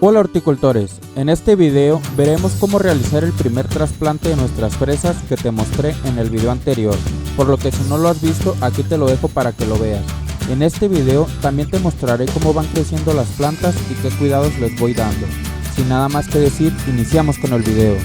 Hola horticultores, en este video veremos cómo realizar el primer trasplante de nuestras fresas que te mostré en el video anterior, por lo que si no lo has visto aquí te lo dejo para que lo veas. En este video también te mostraré cómo van creciendo las plantas y qué cuidados les voy dando. Sin nada más que decir, iniciamos con el video.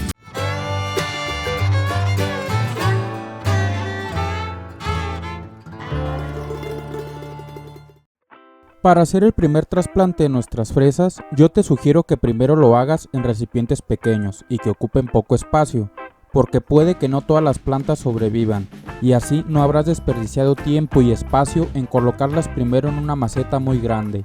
Para hacer el primer trasplante de nuestras fresas, yo te sugiero que primero lo hagas en recipientes pequeños y que ocupen poco espacio, porque puede que no todas las plantas sobrevivan, y así no habrás desperdiciado tiempo y espacio en colocarlas primero en una maceta muy grande.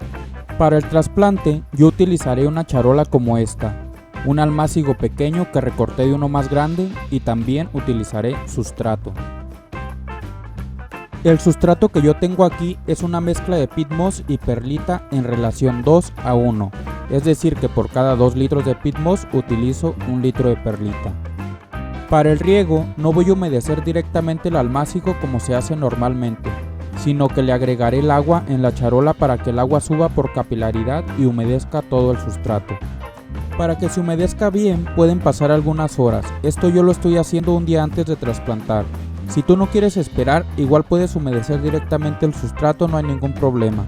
Para el trasplante, yo utilizaré una charola como esta, un almácigo pequeño que recorté de uno más grande y también utilizaré sustrato. El sustrato que yo tengo aquí es una mezcla de peat moss y perlita en relación 2:1, es decir que por cada 2 litros de peat moss utilizo 1 litro de perlita. Para el riego no voy a humedecer directamente el almácigo como se hace normalmente, sino que le agregaré el agua en la charola para que el agua suba por capilaridad y humedezca todo el sustrato. Para que se humedezca bien pueden pasar algunas horas, esto yo lo estoy haciendo un día antes de trasplantar. Si tú no quieres esperar, igual puedes humedecer directamente el sustrato, no hay ningún problema.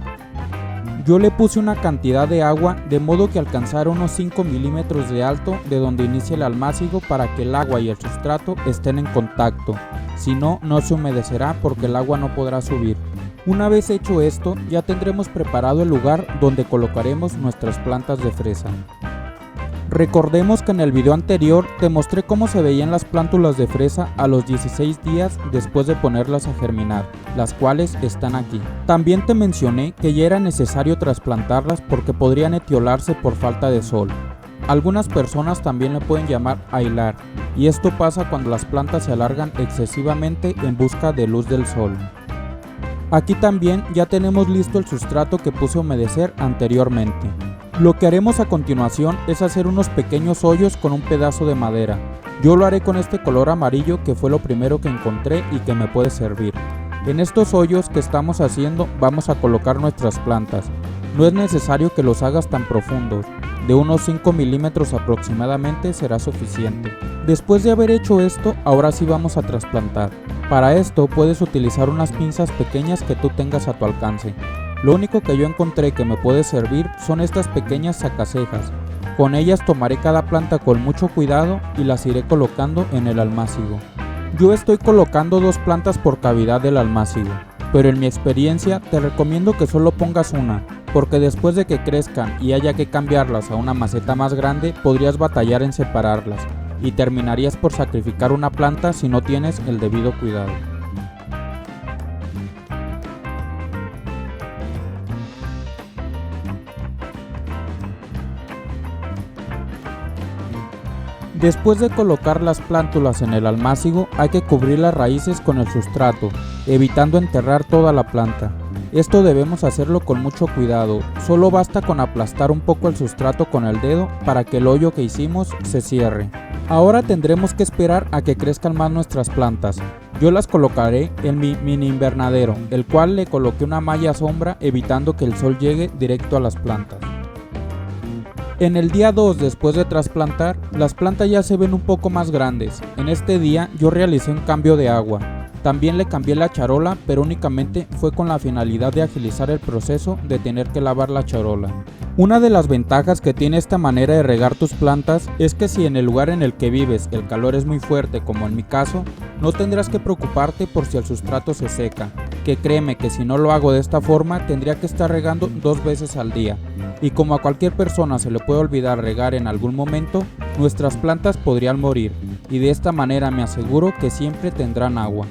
Yo le puse una cantidad de agua de modo que alcanzara unos 5 milímetros de alto de donde inicia el almácigo para que el agua y el sustrato estén en contacto, si no, no se humedecerá porque el agua no podrá subir. Una vez hecho esto, ya tendremos preparado el lugar donde colocaremos nuestras plantas de fresa. Recordemos que en el video anterior te mostré cómo se veían las plántulas de fresa a los 16 días después de ponerlas a germinar, las cuales están aquí. También te mencioné que ya era necesario trasplantarlas porque podrían etiolarse por falta de sol. Algunas personas también le pueden llamar ahilar, y esto pasa cuando las plantas se alargan excesivamente en busca de luz del sol. Aquí también ya tenemos listo el sustrato que puse a humedecer anteriormente. Lo que haremos a continuación es hacer unos pequeños hoyos con un pedazo de madera. Yo lo haré con este color amarillo que fue lo primero que encontré y que me puede servir. En estos hoyos que estamos haciendo vamos a colocar nuestras plantas. No es necesario que los hagas tan profundos, de unos 5 milímetros aproximadamente será suficiente. Después de haber hecho esto, ahora sí vamos a trasplantar. Para esto puedes utilizar unas pinzas pequeñas que tú tengas a tu alcance. Lo único que yo encontré que me puede servir son estas pequeñas sacacejas. Con ellas tomaré cada planta con mucho cuidado y las iré colocando en el almácigo. Yo estoy colocando 2 plantas por cavidad del almácigo, pero en mi experiencia te recomiendo que solo pongas una, porque después de que crezcan y haya que cambiarlas a una maceta más grande podrías batallar en separarlas y terminarías por sacrificar una planta si no tienes el debido cuidado. Después de colocar las plántulas en el almácigo, hay que cubrir las raíces con el sustrato, evitando enterrar toda la planta. Esto debemos hacerlo con mucho cuidado, solo basta con aplastar un poco el sustrato con el dedo para que el hoyo que hicimos se cierre. Ahora tendremos que esperar a que crezcan más nuestras plantas. Yo las colocaré en mi mini invernadero, el cual le coloqué una malla sombra evitando que el sol llegue directo a las plantas. En el día 2 después de trasplantar, las plantas ya se ven un poco más grandes. En este día yo realicé un cambio de agua. También le cambié la charola, pero únicamente fue con la finalidad de agilizar el proceso de tener que lavar la charola. Una de las ventajas que tiene esta manera de regar tus plantas es que si en el lugar en el que vives el calor es muy fuerte, como en mi caso, no tendrás que preocuparte por si el sustrato se seca, que créeme que si no lo hago de esta forma tendría que estar regando 2 veces al día. Y como a cualquier persona se le puede olvidar regar en algún momento, nuestras plantas podrían morir, y de esta manera me aseguro que siempre tendrán agua.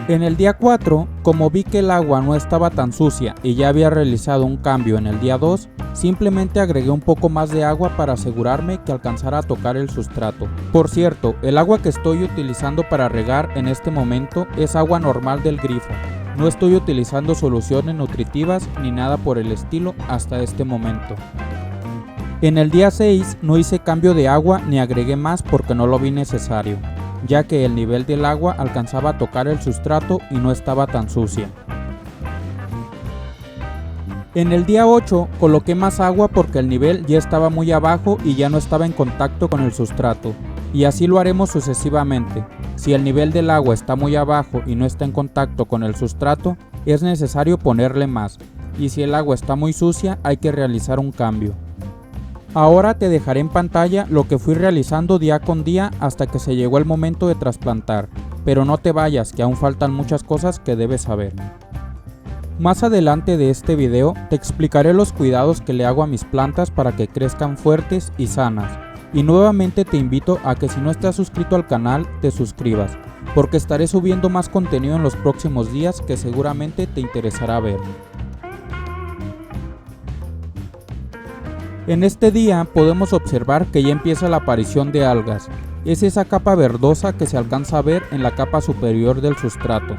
En el día 4, como vi que el agua no estaba tan sucia y ya había realizado un cambio en el día 2, simplemente agregué un poco más de agua para asegurarme que alcanzara a tocar el sustrato. Por cierto, el agua que estoy utilizando para regar en este momento es agua normal del grifo. No estoy utilizando soluciones nutritivas ni nada por el estilo hasta este momento. En el día 6 no hice cambio de agua ni agregué más porque no lo vi necesario, ya que el nivel del agua alcanzaba a tocar el sustrato y no estaba tan sucia. En el día 8 coloqué más agua porque el nivel ya estaba muy abajo y ya no estaba en contacto con el sustrato, y así lo haremos sucesivamente. Si el nivel del agua está muy abajo y no está en contacto con el sustrato, es necesario ponerle más, y si el agua está muy sucia hay que realizar un cambio. Ahora te dejaré en pantalla lo que fui realizando día con día hasta que se llegó el momento de trasplantar, pero no te vayas, que aún faltan muchas cosas que debes saber. Más adelante de este video te explicaré los cuidados que le hago a mis plantas para que crezcan fuertes y sanas. Y nuevamente te invito a que si no estás suscrito al canal te suscribas, porque estaré subiendo más contenido en los próximos días que seguramente te interesará ver. En este día podemos observar que ya empieza la aparición de algas. Es esa capa verdosa que se alcanza a ver en la capa superior del sustrato.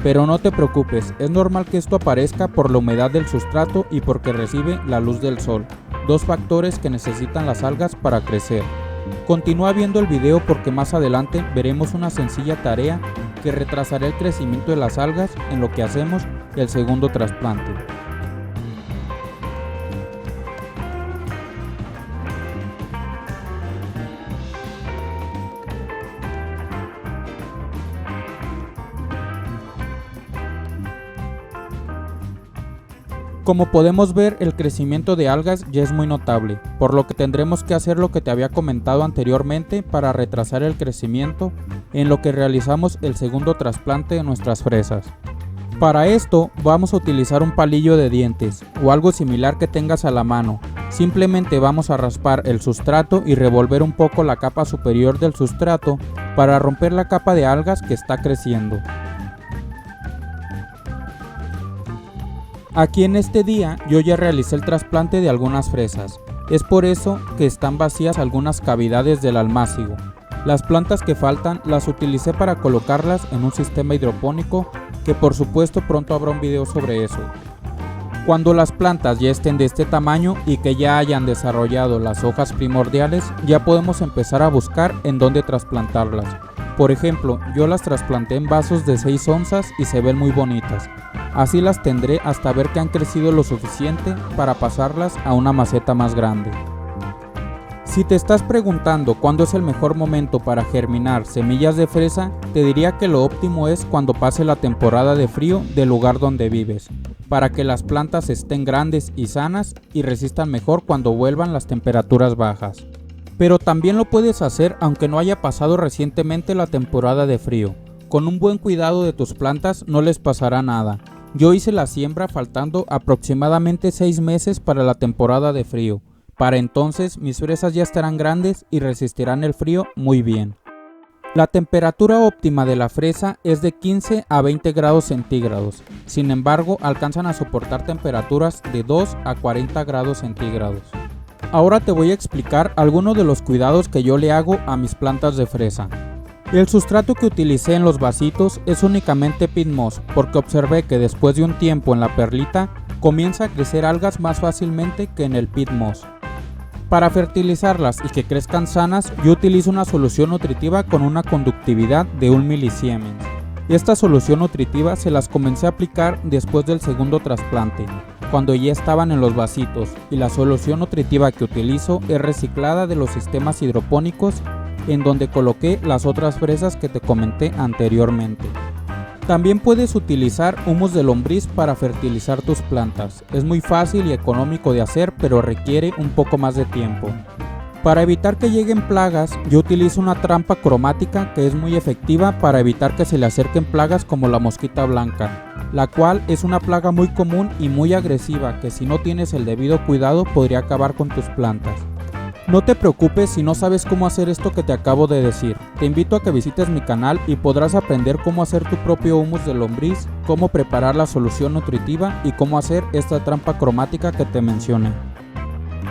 Pero no te preocupes, es normal que esto aparezca por la humedad del sustrato y porque recibe la luz del sol, dos factores que necesitan las algas para crecer. Continúa viendo el video porque más adelante veremos una sencilla tarea que retrasará el crecimiento de las algas en lo que hacemos el segundo trasplante. Como podemos ver, el crecimiento de algas ya es muy notable, por lo que tendremos que hacer lo que te había comentado anteriormente para retrasar el crecimiento en lo que realizamos el segundo trasplante de nuestras fresas. Para esto vamos a utilizar un palillo de dientes o algo similar que tengas a la mano. Simplemente vamos a raspar el sustrato y revolver un poco la capa superior del sustrato para romper la capa de algas que está creciendo. Aquí en este día yo ya realicé el trasplante de algunas fresas, es por eso que están vacías algunas cavidades del almácigo. Las plantas que faltan las utilicé para colocarlas en un sistema hidropónico que por supuesto pronto habrá un video sobre eso. Cuando las plantas ya estén de este tamaño y que ya hayan desarrollado las hojas primordiales, ya podemos empezar a buscar en dónde trasplantarlas. Por ejemplo, yo las trasplanté en vasos de 6 onzas y se ven muy bonitas. Así las tendré hasta ver que han crecido lo suficiente para pasarlas a una maceta más grande. Si te estás preguntando cuándo es el mejor momento para germinar semillas de fresa, te diría que lo óptimo es cuando pase la temporada de frío del lugar donde vives, para que las plantas estén grandes y sanas y resistan mejor cuando vuelvan las temperaturas bajas. Pero también lo puedes hacer aunque no haya pasado recientemente la temporada de frío. Con un buen cuidado de tus plantas no les pasará nada. Yo hice la siembra faltando aproximadamente 6 meses para la temporada de frío. Para entonces mis fresas ya estarán grandes y resistirán el frío muy bien. La temperatura óptima de la fresa es de 15 a 20 grados centígrados. Sin embargo, alcanzan a soportar temperaturas de 2 a 40 grados centígrados. Ahora te voy a explicar algunos de los cuidados que yo le hago a mis plantas de fresa. El sustrato que utilicé en los vasitos es únicamente peat moss porque observé que después de un tiempo en la perlita comienza a crecer algas más fácilmente que en el peat moss. Para fertilizarlas y que crezcan sanas, yo utilizo una solución nutritiva con una conductividad de 1 milisiemens. Esta solución nutritiva se las comencé a aplicar después del segundo trasplante, cuando ya estaban en los vasitos, y la solución nutritiva que utilizo es reciclada de los sistemas hidropónicos en donde coloqué las otras fresas que te comenté anteriormente. También puedes utilizar humus de lombriz para fertilizar tus plantas. Es muy fácil y económico de hacer, pero requiere un poco más de tiempo. Para evitar que lleguen plagas, yo utilizo una trampa cromática que es muy efectiva para evitar que se le acerquen plagas como la mosquita blanca, la cual es una plaga muy común y muy agresiva que si no tienes el debido cuidado podría acabar con tus plantas. No te preocupes si no sabes cómo hacer esto que te acabo de decir. Te invito a que visites mi canal y podrás aprender cómo hacer tu propio humus de lombriz, cómo preparar la solución nutritiva y cómo hacer esta trampa cromática que te mencioné.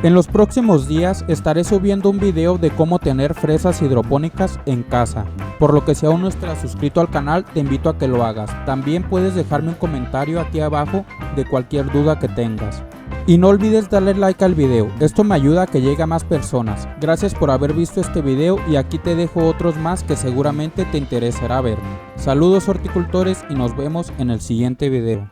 En los próximos días estaré subiendo un video de cómo tener fresas hidropónicas en casa, por lo que si aún no estás suscrito al canal te invito a que lo hagas. También puedes dejarme un comentario aquí abajo de cualquier duda que tengas. Y no olvides darle like al video, esto me ayuda a que llegue a más personas. Gracias por haber visto este video y aquí te dejo otros más que seguramente te interesará ver. Saludos horticultores y nos vemos en el siguiente video.